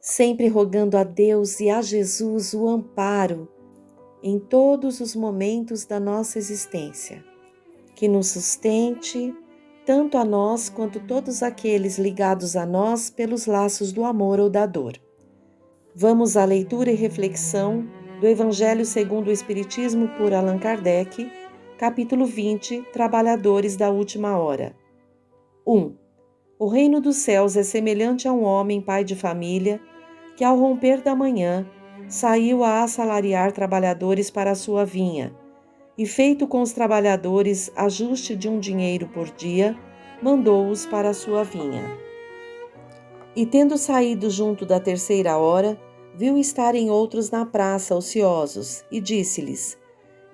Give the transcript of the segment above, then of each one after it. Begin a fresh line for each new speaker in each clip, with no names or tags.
sempre rogando a Deus e a Jesus o amparo em todos os momentos da nossa existência, que nos sustente, tanto a nós quanto todos aqueles ligados a nós pelos laços do amor ou da dor. Vamos à leitura e reflexão do Evangelho segundo o Espiritismo por Allan Kardec, capítulo 20, Trabalhadores da Última Hora. 1. O reino dos céus é semelhante a um homem pai de família que, ao romper da manhã, saiu a assalariar trabalhadores para a sua vinha, e, feito com os trabalhadores ajuste de um dinheiro por dia, mandou-os para a sua vinha. E, tendo saído junto da terceira hora, viu estarem outros na praça ociosos, e disse-lhes: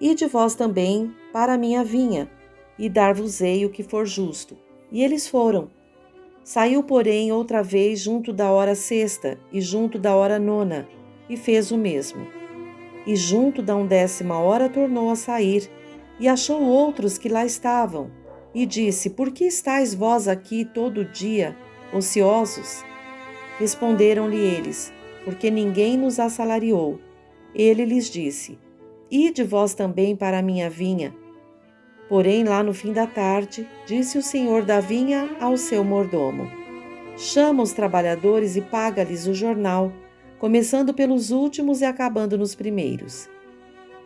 Ide vós também para a minha vinha, e dar-vos-ei o que for justo. E eles foram. Saiu, porém, outra vez junto da hora sexta e junto da hora nona, e fez o mesmo. E junto da 11ª hora tornou a sair, e achou outros que lá estavam, e disse: Por que estáis vós aqui todo dia, ociosos? Responderam-lhe eles: Porque ninguém nos assalariou. Ele lhes disse: Ide vós também para a minha vinha. Porém, lá no fim da tarde, disse o senhor da vinha ao seu mordomo: Chama os trabalhadores e paga-lhes o jornal, começando pelos últimos e acabando nos primeiros.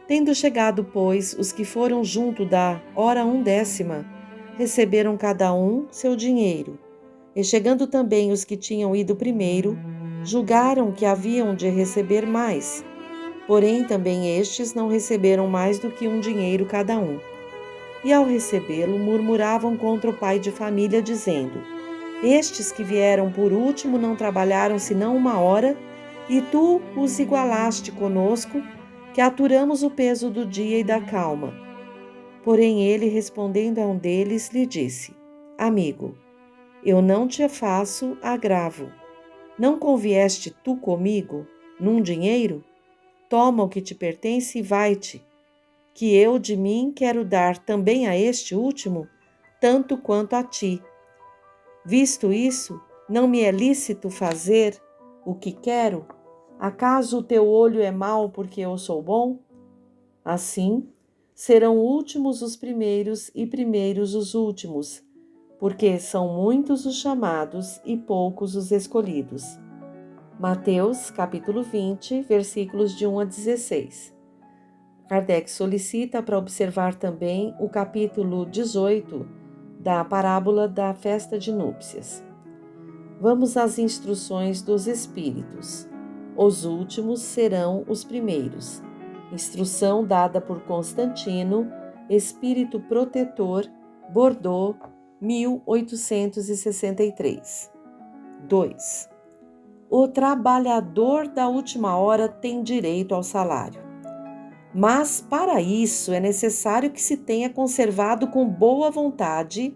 Tendo chegado, pois, os que foram junto da hora 11ª, receberam cada um seu dinheiro. E chegando também os que tinham ido primeiro, julgaram que haviam de receber mais. Porém, também estes não receberam mais do que um dinheiro cada um. E ao recebê-lo, murmuravam contra o pai de família, dizendo: Estes que vieram por último não trabalharam senão 1 hora, e tu os igualaste conosco, que aturamos o peso do dia e da calma. Porém ele, respondendo a um deles, lhe disse: Amigo, eu não te faço agravo. Não convieste tu comigo num dinheiro? Toma o que te pertence e vai-te, que eu de mim quero dar também a este último, tanto quanto a ti. Visto isso, não me é lícito fazer o que quero? Acaso o teu olho é mau porque eu sou bom? Assim, serão últimos os primeiros e primeiros os últimos, porque são muitos os chamados e poucos os escolhidos. Mateus, capítulo 20, versículos de 1 a 16. Kardec solicita para observar também o capítulo 18 da parábola da festa de núpcias. Vamos às instruções dos Espíritos. Os últimos serão os primeiros. Instrução dada por Constantino, Espírito Protetor, Bordeaux, 1863. 2. O trabalhador da última hora tem direito ao salário. Mas, para isso, é necessário que se tenha conservado com boa vontade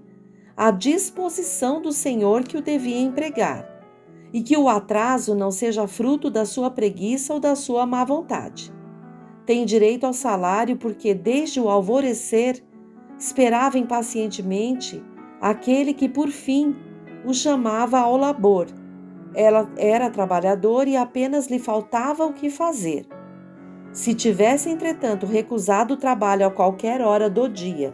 a disposição do senhor que o devia empregar, e que o atraso não seja fruto da sua preguiça ou da sua má vontade. Tem direito ao salário porque, desde o alvorecer, esperava impacientemente aquele que, por fim, o chamava ao labor. Ela era trabalhador e apenas lhe faltava o que fazer. Se tivesse, entretanto, recusado o trabalho a qualquer hora do dia,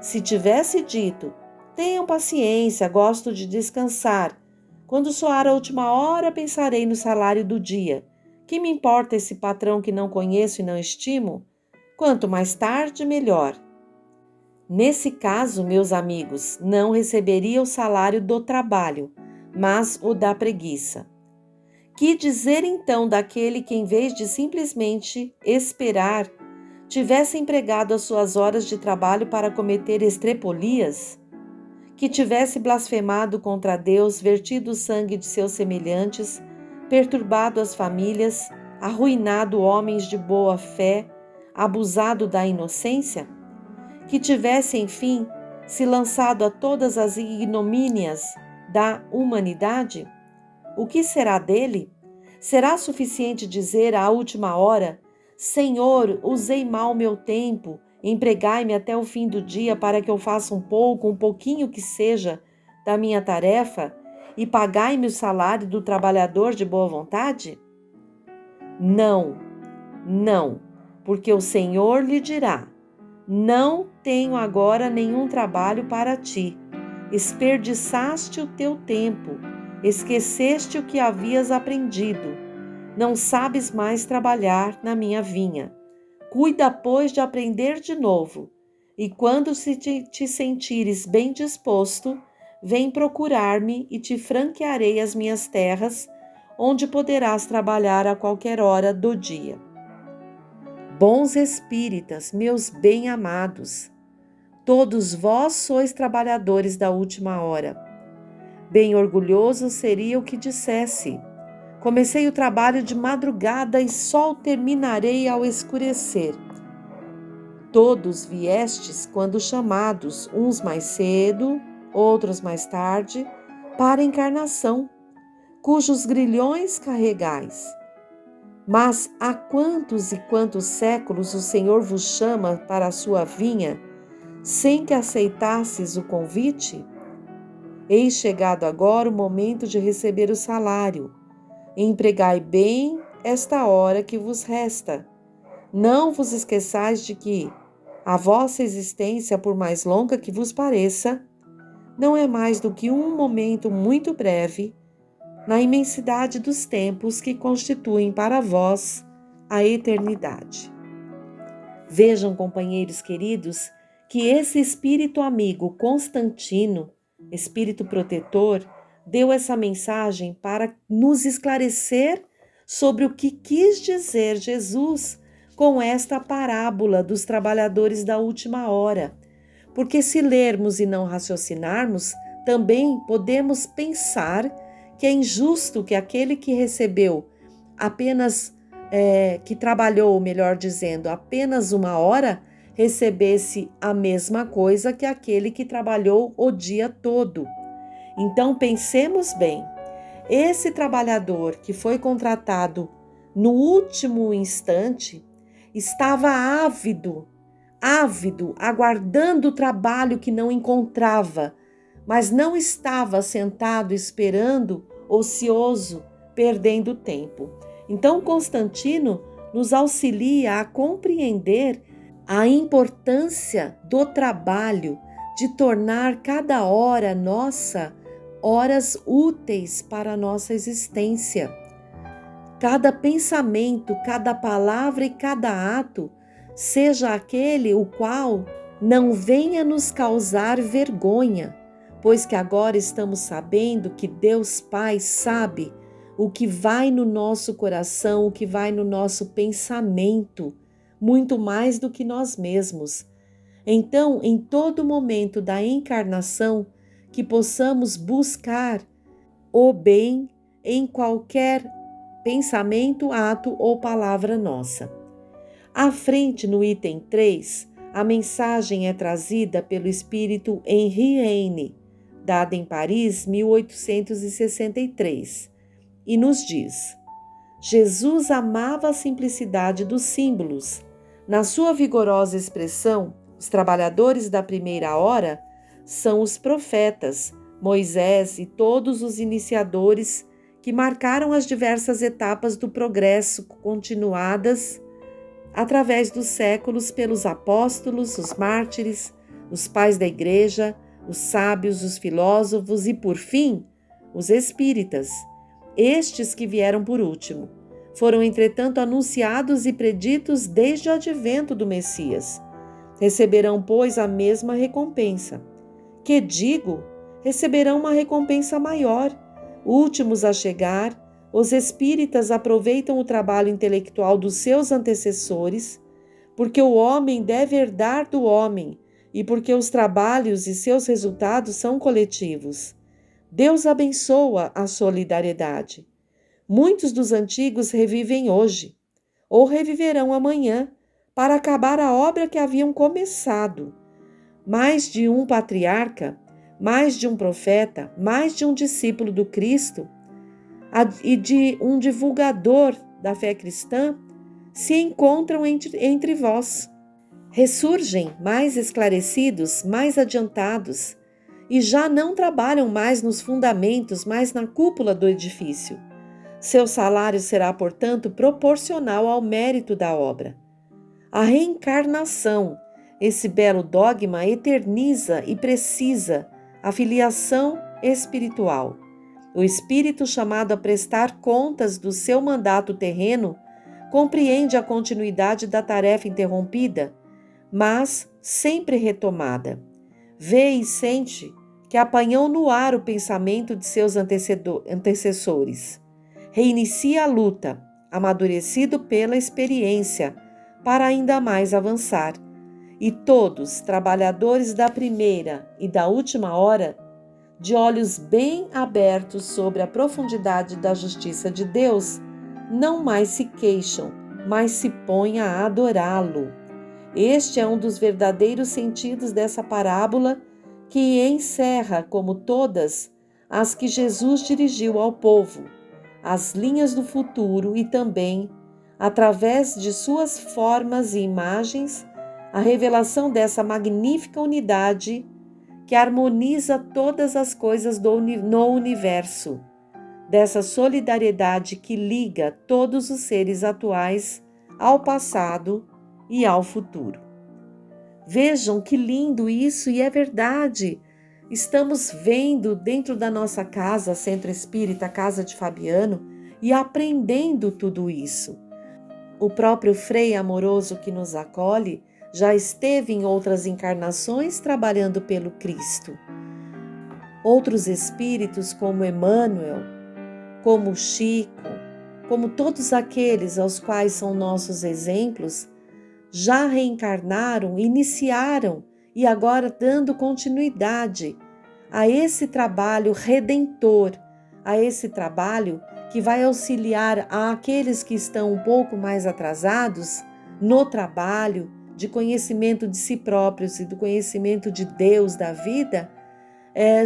se tivesse dito: tenham paciência, gosto de descansar, quando soar a última hora pensarei no salário do dia, que me importa esse patrão que não conheço e não estimo? Quanto mais tarde, melhor. Nesse caso, meus amigos, não receberia o salário do trabalho, mas o da preguiça. Que dizer então daquele que, em vez de simplesmente esperar, tivesse empregado as suas horas de trabalho para cometer estrepolias? Que tivesse blasfemado contra Deus, vertido o sangue de seus semelhantes, perturbado as famílias, arruinado homens de boa fé, abusado da inocência? Que tivesse, enfim, se lançado a todas as ignomínias da humanidade? O que será dele? Será suficiente dizer à última hora: Senhor, usei mal meu tempo, empregai-me até o fim do dia para que eu faça um pouquinho que seja, da minha tarefa, e pagai-me o salário do trabalhador de boa vontade? Não, não, porque o Senhor lhe dirá: não tenho agora nenhum trabalho para ti. Desperdiçaste o teu tempo, esqueceste o que havias aprendido. Não sabes mais trabalhar na minha vinha. Cuida, pois, de aprender de novo. E quando te sentires bem disposto, vem procurar-me e te franquearei as minhas terras, onde poderás trabalhar a qualquer hora do dia. Bons espíritas, meus bem-amados, todos vós sois trabalhadores da última hora. Bem orgulhoso seria o que dissesse: comecei o trabalho de madrugada e só o terminarei ao escurecer. Todos viestes quando chamados, uns mais cedo, outros mais tarde, para a encarnação, cujos grilhões carregais. Mas há quantos e quantos séculos o Senhor vos chama para a sua vinha, sem que aceitasses o convite? Eis chegado agora o momento de receber o salário. Empregai bem esta hora que vos resta. Não vos esqueçais de que a vossa existência, por mais longa que vos pareça, não é mais do que um momento muito breve na imensidade dos tempos que constituem para vós a eternidade. Vejam, companheiros queridos, que esse espírito amigo Constantino, espírito protetor, deu essa mensagem para nos esclarecer sobre o que quis dizer Jesus com esta parábola dos trabalhadores da última hora. Porque se lermos e não raciocinarmos, também podemos pensar que é injusto que aquele que recebeu que trabalhou, melhor dizendo, apenas uma hora, recebesse a mesma coisa que aquele que trabalhou o dia todo. Então pensemos bem, esse trabalhador que foi contratado no último instante estava ávido, aguardando o trabalho que não encontrava, mas não estava sentado esperando, ocioso, perdendo tempo. Então Constantino nos auxilia a compreender a importância do trabalho, de tornar cada hora nossa horas úteis para a nossa existência. Cada pensamento, cada palavra e cada ato seja aquele o qual não venha nos causar vergonha, pois que agora estamos sabendo que Deus Pai sabe o que vai no nosso coração, o que vai no nosso pensamento, muito mais do que nós mesmos. Então, em todo momento da encarnação, que possamos buscar o bem em qualquer pensamento, ato ou palavra nossa. À frente, no item 3, a mensagem é trazida pelo espírito Henri Heine, dada em Paris, 1863, e nos diz: Jesus amava a simplicidade dos símbolos. Na sua vigorosa expressão, os trabalhadores da primeira hora são os profetas, Moisés e todos os iniciadores que marcaram as diversas etapas do progresso continuadas através dos séculos pelos apóstolos, os mártires, os pais da igreja, os sábios, os filósofos e, por fim, os espíritas. Estes que vieram por último foram, entretanto, anunciados e preditos desde o advento do Messias. Receberão, pois, a mesma recompensa. Que digo, receberão uma recompensa maior. Últimos a chegar, os espíritas aproveitam o trabalho intelectual dos seus antecessores, porque o homem deve herdar do homem e porque os trabalhos e seus resultados são coletivos. Deus abençoa a solidariedade. Muitos dos antigos revivem hoje, ou reviverão amanhã, para acabar a obra que haviam começado. Mais de um patriarca, mais de um profeta, mais de um discípulo do Cristo e de um divulgador da fé cristã se encontram entre vós. Ressurgem mais esclarecidos, mais adiantados, e já não trabalham mais nos fundamentos, mas na cúpula do edifício. Seu salário será, portanto, proporcional ao mérito da obra. A reencarnação, esse belo dogma, eterniza e precisa a filiação espiritual. O espírito chamado a prestar contas do seu mandato terreno compreende a continuidade da tarefa interrompida, mas sempre retomada. Vê e sente que apanhou no ar o pensamento de seus antecessores. Reinicia a luta, amadurecido pela experiência, para ainda mais avançar. E todos, trabalhadores da primeira e da última hora, de olhos bem abertos sobre a profundidade da justiça de Deus, não mais se queixam, mas se põem a adorá-lo. Este é um dos verdadeiros sentidos dessa parábola, que encerra, como todas as que Jesus dirigiu ao povo, as linhas do futuro e também, através de suas formas e imagens, a revelação dessa magnífica unidade que harmoniza todas as coisas no universo, dessa solidariedade que liga todos os seres atuais ao passado e ao futuro. Vejam que lindo isso, e é verdade. Estamos vendo dentro da nossa casa, Centro Espírita, Casa de Fabiano, e aprendendo tudo isso. O próprio Frei amoroso que nos acolhe já esteve em outras encarnações trabalhando pelo Cristo. Outros espíritos como Emmanuel, como Chico, como todos aqueles aos quais são nossos exemplos, já reencarnaram, iniciaram e agora dando continuidade a esse trabalho redentor, a esse trabalho que vai auxiliar àqueles que estão um pouco mais atrasados no trabalho de conhecimento de si próprios e do conhecimento de Deus, da vida,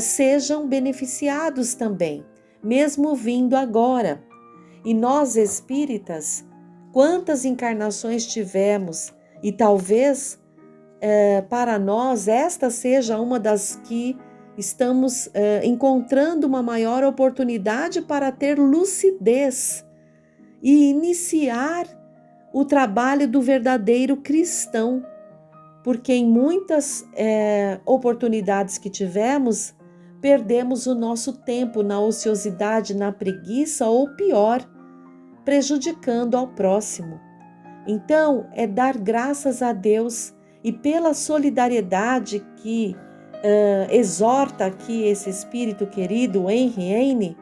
sejam beneficiados também, mesmo vindo agora. E nós espíritas, quantas encarnações tivemos, e talvez para nós esta seja uma das que estamos encontrando uma maior oportunidade para ter lucidez e iniciar o trabalho do verdadeiro cristão, porque em muitas oportunidades que tivemos, perdemos o nosso tempo na ociosidade, na preguiça ou pior, prejudicando ao próximo. Então, é dar graças a Deus e pela solidariedade que exorta aqui esse espírito querido, Henri Heine,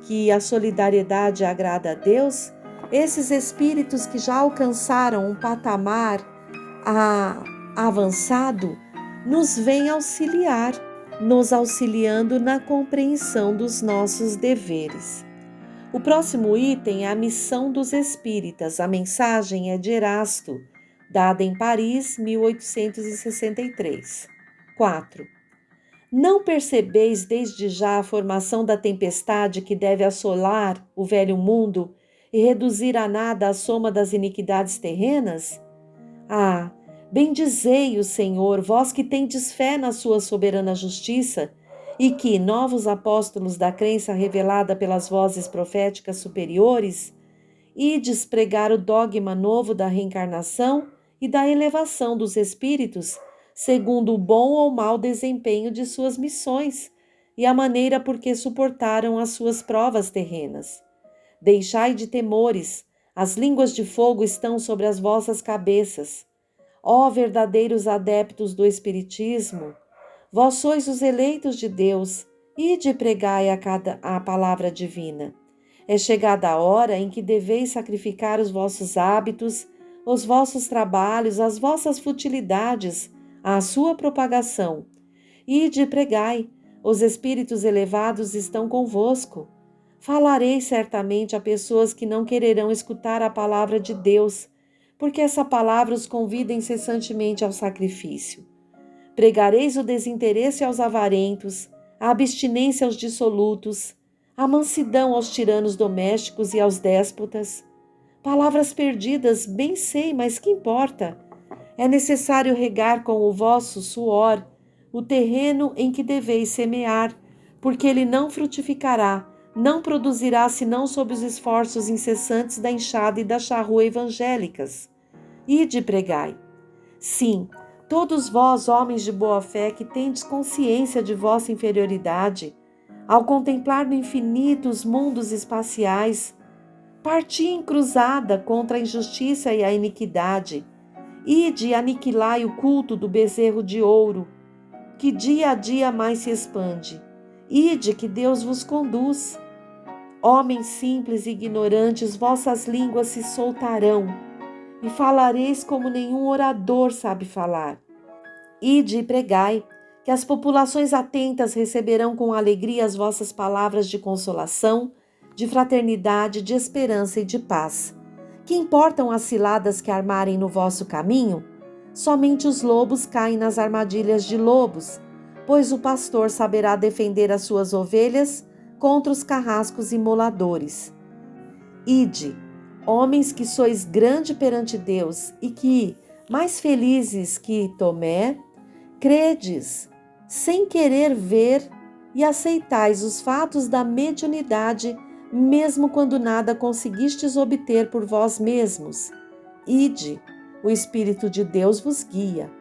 que a solidariedade agrada a Deus. Esses espíritos que já alcançaram um patamar avançado, nos vêm auxiliar, nos auxiliando na compreensão dos nossos deveres. O próximo item é a missão dos espíritas. A mensagem é de Erasto, dada em Paris, 1863. 4. Não percebeis desde já a formação da tempestade que deve assolar o velho mundo e reduzir a nada a soma das iniquidades terrenas? Ah, bendizei o Senhor, vós que tendes fé na sua soberana justiça, e que, novos apóstolos da crença revelada pelas vozes proféticas superiores, ides pregar o dogma novo da reencarnação e da elevação dos espíritos, segundo o bom ou mau desempenho de suas missões e a maneira por que suportaram as suas provas terrenas. Deixai de temores, as línguas de fogo estão sobre as vossas cabeças. Ó verdadeiros adeptos do Espiritismo, vós sois os eleitos de Deus, ide pregai a palavra divina. É chegada a hora em que deveis sacrificar os vossos hábitos, os vossos trabalhos, as vossas futilidades, à sua propagação. Ide pregai, os espíritos elevados estão convosco. Falarei certamente a pessoas que não quererão escutar a palavra de Deus, porque essa palavra os convida incessantemente ao sacrifício. Pregareis o desinteresse aos avarentos, a abstinência aos dissolutos, a mansidão aos tiranos domésticos e aos déspotas. Palavras perdidas, bem sei, mas que importa? É necessário regar com o vosso suor o terreno em que deveis semear, porque ele não frutificará, não produzirá senão sob os esforços incessantes da enxada e da charrua evangélicas. Ide e pregai. Sim, todos vós, homens de boa fé, que tendes consciência de vossa inferioridade, ao contemplar no infinito os mundos espaciais, parti em cruzada contra a injustiça e a iniquidade. Ide e aniquilai o culto do bezerro de ouro, que dia a dia mais se expande. Ide que Deus vos conduz. Homens simples e ignorantes, vossas línguas se soltarão, e falareis como nenhum orador sabe falar. Ide e pregai, que as populações atentas receberão com alegria as vossas palavras de consolação, de fraternidade, de esperança e de paz. Que importam as ciladas que armarem no vosso caminho? Somente os lobos caem nas armadilhas de lobos, pois o pastor saberá defender as suas ovelhas contra os carrascos imoladores. Ide, homens que sois grande perante Deus e que, mais felizes que Tomé, credes, sem querer ver, e aceitais os fatos da mediunidade, mesmo quando nada conseguistes obter por vós mesmos. Ide, o Espírito de Deus vos guia.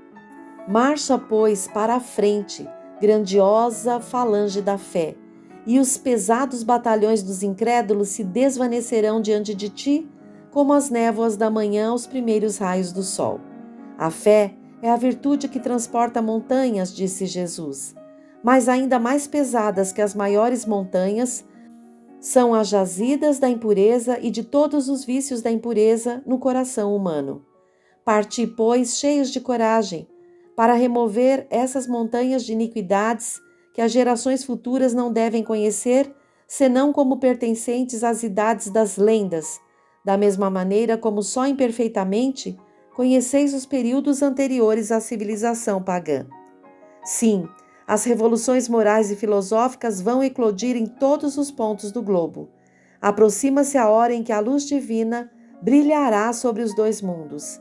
Marcha, pois, para a frente, grandiosa falange da fé, e os pesados batalhões dos incrédulos se desvanecerão diante de ti, como as névoas da manhã aos primeiros raios do sol. A fé é a virtude que transporta montanhas, disse Jesus, mas ainda mais pesadas que as maiores montanhas são as jazidas da impureza e de todos os vícios da impureza no coração humano. Parti, pois, cheios de coragem, para remover essas montanhas de iniquidades que as gerações futuras não devem conhecer, senão como pertencentes às idades das lendas, da mesma maneira como só imperfeitamente conheceis os períodos anteriores à civilização pagã. Sim, as revoluções morais e filosóficas vão eclodir em todos os pontos do globo. Aproxima-se a hora em que a luz divina brilhará sobre os dois mundos.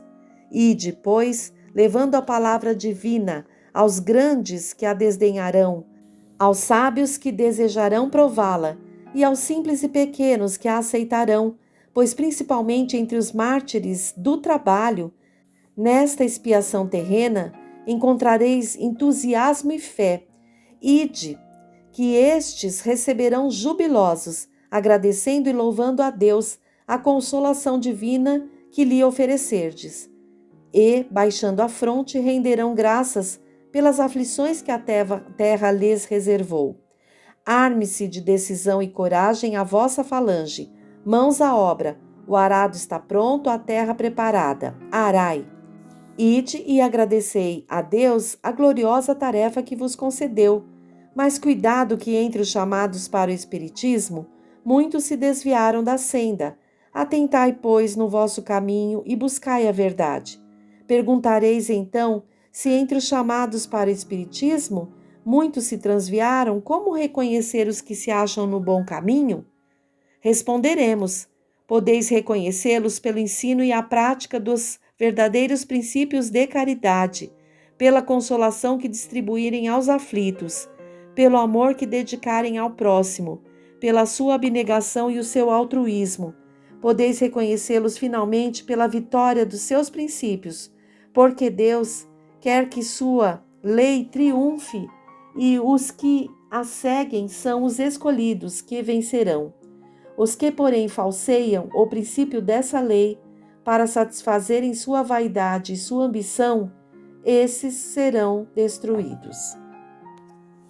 Ide, pois, levando a palavra divina aos grandes que a desdenharão, aos sábios que desejarão prová-la e aos simples e pequenos que a aceitarão, pois principalmente entre os mártires do trabalho, nesta expiação terrena, encontrareis entusiasmo e fé. Ide, que estes receberão jubilosos, agradecendo e louvando a Deus a consolação divina que lhe oferecerdes. E, baixando a fronte, renderão graças pelas aflições que a terra lhes reservou. Arme-se de decisão e coragem a vossa falange, mãos à obra, o arado está pronto, a terra preparada. Arai! Ide e agradecei a Deus a gloriosa tarefa que vos concedeu, mas cuidado que entre os chamados para o Espiritismo, muitos se desviaram da senda. Atentai, pois, no vosso caminho e buscai a verdade. Perguntareis, então, se entre os chamados para o Espiritismo, muitos se transviaram, como reconhecer os que se acham no bom caminho? Responderemos: podeis reconhecê-los pelo ensino e a prática dos verdadeiros princípios de caridade, pela consolação que distribuírem aos aflitos, pelo amor que dedicarem ao próximo, pela sua abnegação e o seu altruísmo. Podeis reconhecê-los finalmente pela vitória dos seus princípios, porque Deus quer que sua lei triunfe e os que a seguem são os escolhidos que vencerão. Os que, porém, falseiam o princípio dessa lei para satisfazerem sua vaidade e sua ambição, esses serão destruídos.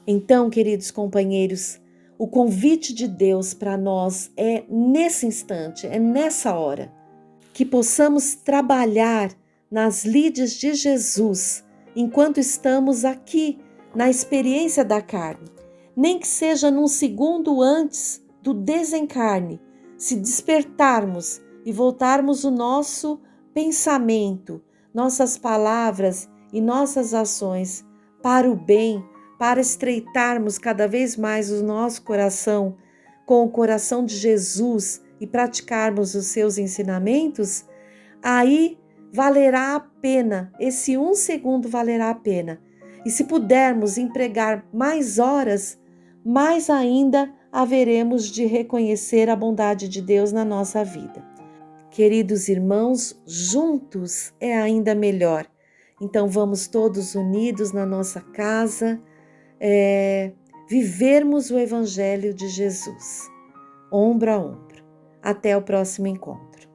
Então, queridos companheiros, o convite de Deus para nós é nesse instante, é nessa hora, que possamos trabalhar nas lides de Jesus, enquanto estamos aqui na experiência da carne, nem que seja num segundo antes do desencarne, se despertarmos e voltarmos o nosso pensamento, nossas palavras e nossas ações para o bem, para estreitarmos cada vez mais o nosso coração com o coração de Jesus e praticarmos os seus ensinamentos, aí valerá a pena, esse um segundo valerá a pena. E se pudermos empregar mais horas, mais ainda haveremos de reconhecer a bondade de Deus na nossa vida. Queridos irmãos, juntos é ainda melhor. Então vamos todos unidos na nossa casa, vivermos o Evangelho de Jesus, ombro a ombro. Até o próximo encontro.